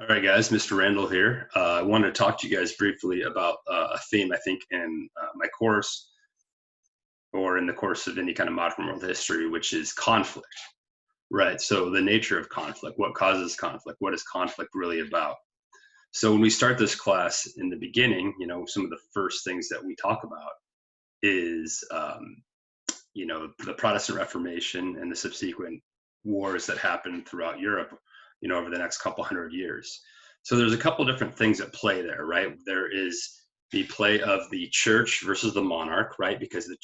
All right, guys, Mr. Randall here. I wanted to talk to you guys briefly about a theme, I think, in my course or in the course of any kind of modern world history, which is conflict, right? So, the nature of conflict, what causes conflict, what is conflict really about? So, when we start this class in the beginning, some of the first things that we talk about is, the Protestant Reformation and the subsequent wars that happened throughout Europe, over the next couple hundred years. So there's a couple different things at play there, right? There is the play of the church versus the monarch, right? Because the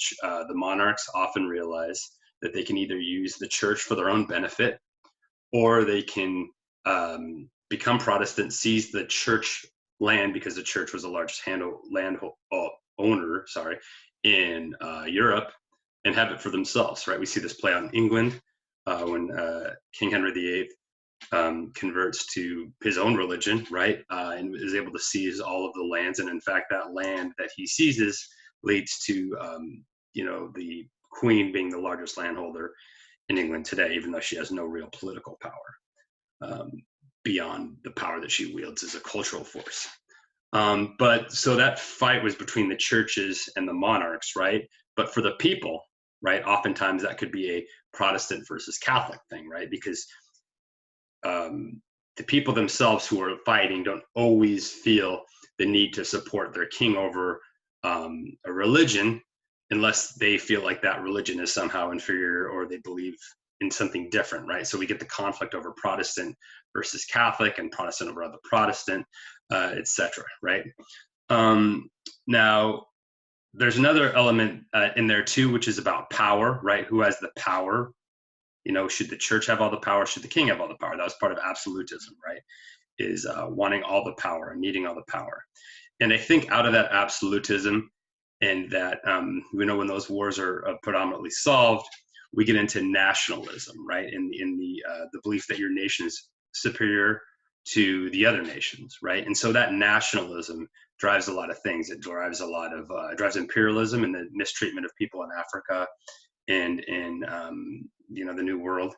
monarchs often realize that they can either use the church for their own benefit, or they can become Protestant, seize the church land because the church was the largest owner, in Europe, and have it for themselves, right? We see this play out in England when King Henry VIII converts to his own religion, right? And is able to seize all of the lands. And in fact, that land that he seizes leads to, the Queen being the largest landholder in England today, even though she has no real political power beyond the power that she wields as a cultural force. But so that fight was between the churches and the monarchs, right? But for the people, right, oftentimes that could be a Protestant versus Catholic thing, right? Because the people themselves who are fighting don't always feel the need to support their king over a religion unless they feel like that religion is somehow inferior or they believe in something different, right? So we get the conflict over Protestant versus Catholic and Protestant over other Protestant, etc., right? Now, there's another element in there too, which is about power, right? Who has the power? Should the church have all the power? Should the king have all the power? That was part of absolutism, right? Is wanting all the power and needing all the power. And I think out of that absolutism and that, when those wars are predominantly solved, we get into nationalism, right? In the belief that your nation is superior to the other nations, right? And so that nationalism drives a lot of things. It drives drives imperialism and the mistreatment of people in Africa and in the New World,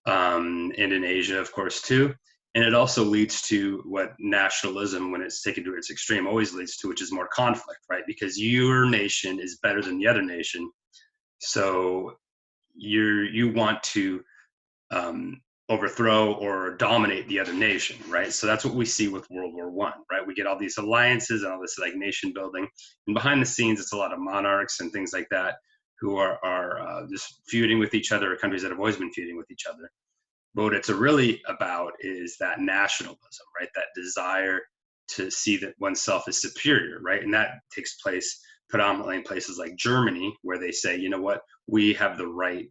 and in Asia, of course, too. And it also leads to what nationalism, when it's taken to its extreme, always leads to, which is more conflict, right? Because your nation is better than the other nation, so you want to overthrow or dominate the other nation, right? So that's what we see with World War I, right? We get all these alliances and all this like nation building, and behind the scenes, it's a lot of monarchs and things like that who are just feuding with each other, or countries that have always been feuding with each other. But what it's really about is that nationalism, right? That desire to see that oneself is superior, right? And that takes place predominantly in places like Germany, where they say, you know what, we have the right,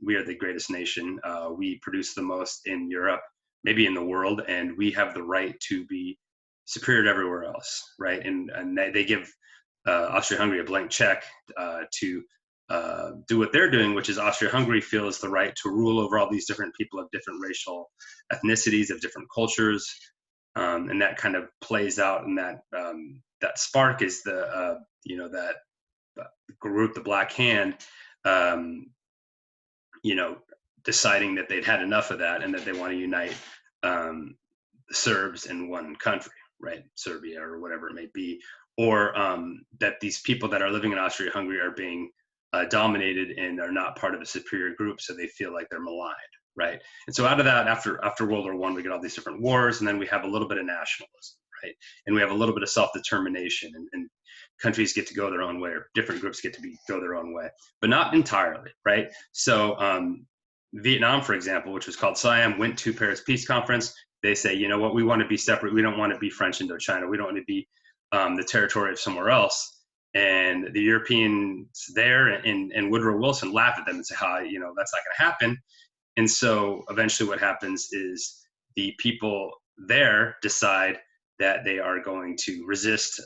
we are the greatest nation, we produce the most in Europe, maybe in the world, and we have the right to be superior to everywhere else, right? And they give Austria-Hungary a blank check to do what they're doing, which is Austria-Hungary feels the right to rule over all these different people of different racial ethnicities, of different cultures, and that kind of plays out. And that spark is that group, the Black Hand, deciding that they'd had enough of that and that they want to unite the Serbs in one country, right? Serbia or whatever it may be. Or that these people that are living in Austria-Hungary are being dominated and are not part of a superior group, so they feel like they're maligned, right? And so out of that, after World War I, we get all these different wars, and then we have a little bit of nationalism, right? And we have a little bit of self-determination, and countries get to go their own way, or different groups get to go their own way, but not entirely, right? So Vietnam, for example, which was called Siam, went to Paris Peace Conference. They say, you know what, we want to be separate. We don't want to be French Indochina. We don't want to be the territory of somewhere else. And the Europeans there and Woodrow Wilson laughed at them and said, that's not going to happen. And so eventually what happens is the people there decide that they are going to resist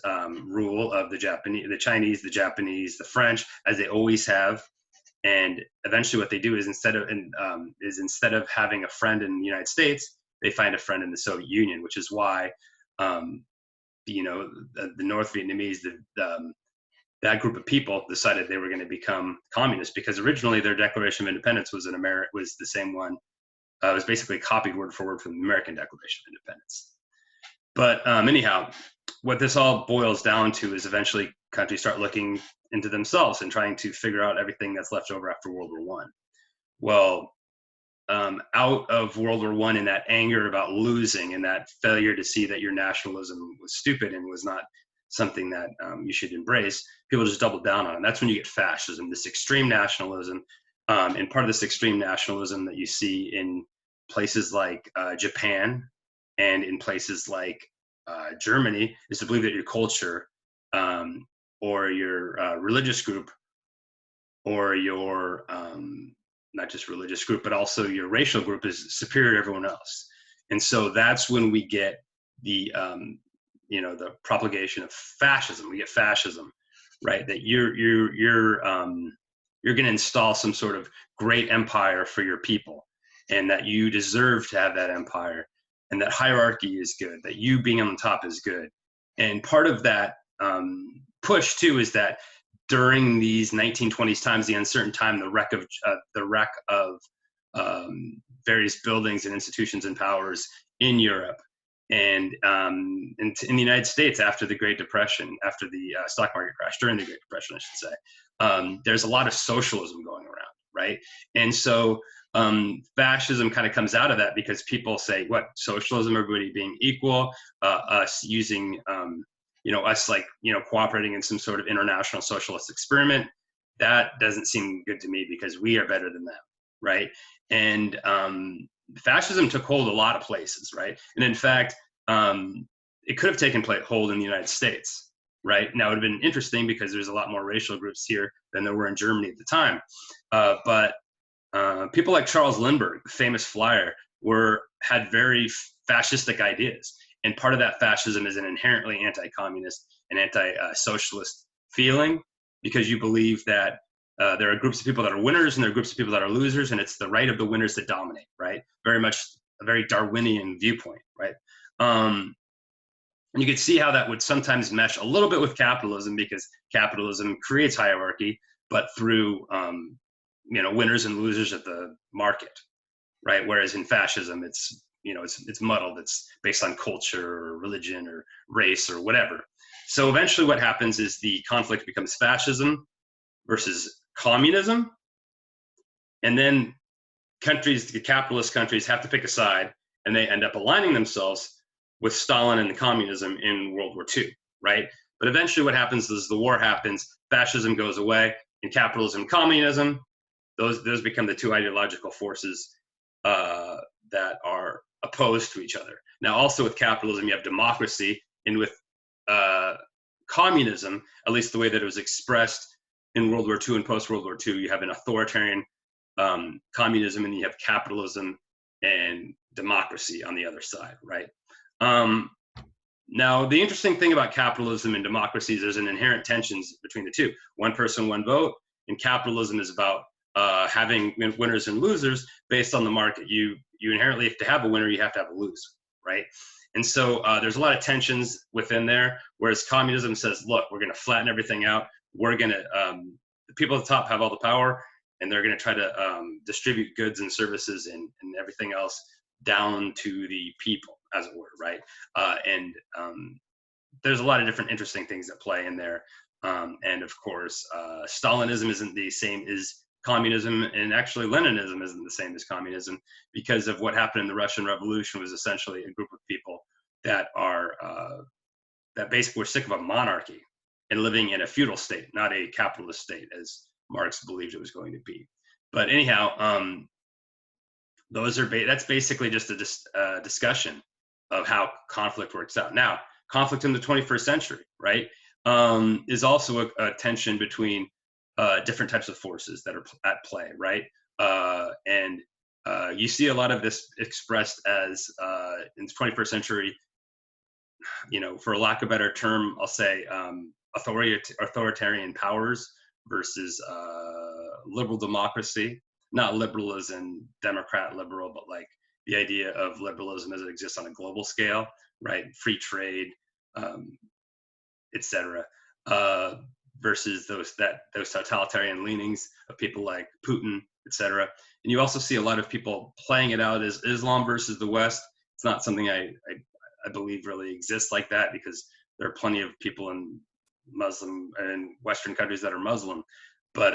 rule of the Chinese, the Japanese, the French, as they always have. And eventually what they do is instead of having a friend in the United States, they find a friend in the Soviet Union, which is why the North Vietnamese, that group of people decided they were going to become communist, because originally their Declaration of Independence was the same one It was basically copied word for word from the American Declaration of Independence. But anyhow, what this all boils down to is eventually countries start looking into themselves and trying to figure out everything that's left over after World War One. Well, out of World War One and that anger about losing and that failure to see that your nationalism was stupid and was not something that you should embrace, people just doubled down on it. That's when you get fascism, this extreme nationalism. And part of this extreme nationalism that you see in places like Japan and in places like Germany is to believe that your culture or your religious group or your not just religious group, but also your racial group is superior to everyone else. And so that's when we get the the propagation of fascism. We get fascism, right? That you're going to install some sort of great empire for your people, and that you deserve to have that empire, and that hierarchy is good, that you being on the top is good. And part of that push too is that during these 1920s times, the uncertain time, the wreck of various buildings and institutions and powers in Europe and in the United States after the Great Depression, after the stock market crash, during the Great Depression, I should say, there's a lot of socialism going around, right? And so fascism kind of comes out of that because people say, what, socialism, everybody being equal, us using us cooperating in some sort of international socialist experiment, that doesn't seem good to me because we are better than them, right? And fascism took hold a lot of places, right? And in fact, it could have taken hold in the United States, right? Now, it would have been interesting because there's a lot more racial groups here than there were in Germany at the time. But people like Charles Lindbergh, the famous flyer, had very fascistic ideas. And part of that fascism is an inherently anti-communist and anti-socialist feeling, because you believe that there are groups of people that are winners and there are groups of people that are losers, and it's the right of the winners that dominate, right? Very much a very Darwinian viewpoint, right? And you can see how that would sometimes mesh a little bit with capitalism, because capitalism creates hierarchy, but through winners and losers of the market, right? Whereas in fascism, it's muddled. It's based on culture or religion or race or whatever. So eventually what happens is the conflict becomes fascism versus communism. And then the capitalist countries have to pick a side, and they end up aligning themselves with Stalin and the communism in World War II, right? But eventually what happens is the war happens, fascism goes away, and capitalism and communism, those become the two ideological forces that are opposed to each other. Now, also with capitalism, you have democracy, and with communism, at least the way that it was expressed in World War II and post-World War II, you have an authoritarian communism, and you have capitalism and democracy on the other side, right? Now, the interesting thing about capitalism and democracy is there's an inherent tensions between the two. One person, one vote, and capitalism is about having winners and losers based on the market. You inherently, if to have a winner, you have to have a loser, right? And so there's a lot of tensions within there, whereas communism says, look, we're going to flatten everything out. We're going to, the people at the top have all the power, and they're going to try to distribute goods and services and everything else down to the people, as it were, right? And there's a lot of different interesting things that play in there. And of course, Stalinism isn't the same as communism, and actually Leninism isn't the same as communism, because of what happened in the Russian Revolution was essentially a group of people that that basically were sick of a monarchy and living in a feudal state, not a capitalist state, as Marx believed it was going to be. But anyhow, that's basically just a discussion of how conflict works out. Now, conflict in the 21st century, right, is also a tension between different types of forces that are at play, right? And you see a lot of this expressed as in the 21st century, for lack of a better term, I'll say authoritarian powers versus liberal democracy. Not liberal as in Democrat liberal, but like the idea of liberalism as it exists on a global scale, right? Free trade, etc. Versus those totalitarian leanings of people like Putin etc. And you also see a lot of people playing it out as Islam versus the West. It's not something I believe really exists like that, because there are plenty of people in Muslim and Western countries that are Muslim, but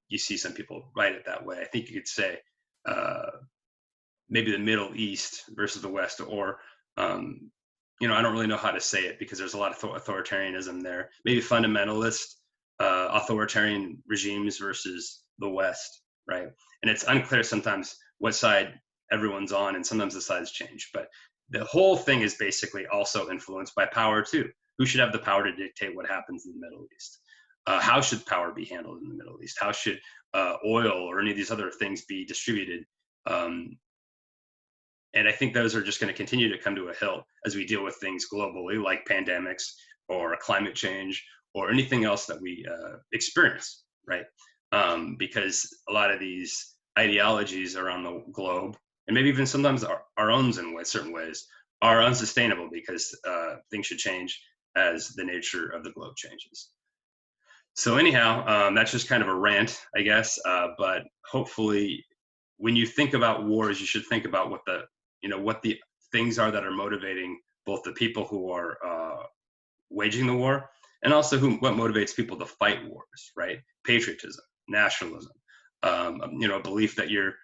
you see some people write it that way. I think you could say maybe the Middle East versus the West, or I don't really know how to say it because there's a lot of authoritarianism there. Maybe fundamentalist authoritarian regimes versus the West, right? And it's unclear sometimes what side everyone's on, and sometimes the sides change. But the whole thing is basically also influenced by power too. Who should have the power to dictate what happens in the Middle East? How should power be handled in the Middle East? How should oil or any of these other things be distributed? And I think those are just going to continue to come to a hill as we deal with things globally, like pandemics or climate change or anything else that we experience, right? Because a lot of these ideologies around the globe, and maybe even sometimes our own in certain ways, are unsustainable because things should change as the nature of the globe changes. So anyhow, that's just kind of a rant, I guess. But hopefully, when you think about wars, you should think about what the things are that are motivating both the people who are waging the war, and also what motivates people to fight wars, right? Patriotism, nationalism, a belief that your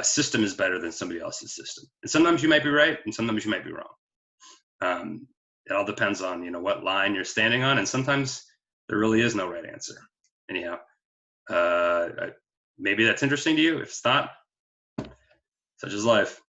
system is better than somebody else's system. And sometimes you might be right, and sometimes you might be wrong. It all depends on what line you're standing on, and sometimes there really is no right answer. Anyhow, maybe that's interesting to you. If it's not, such is life.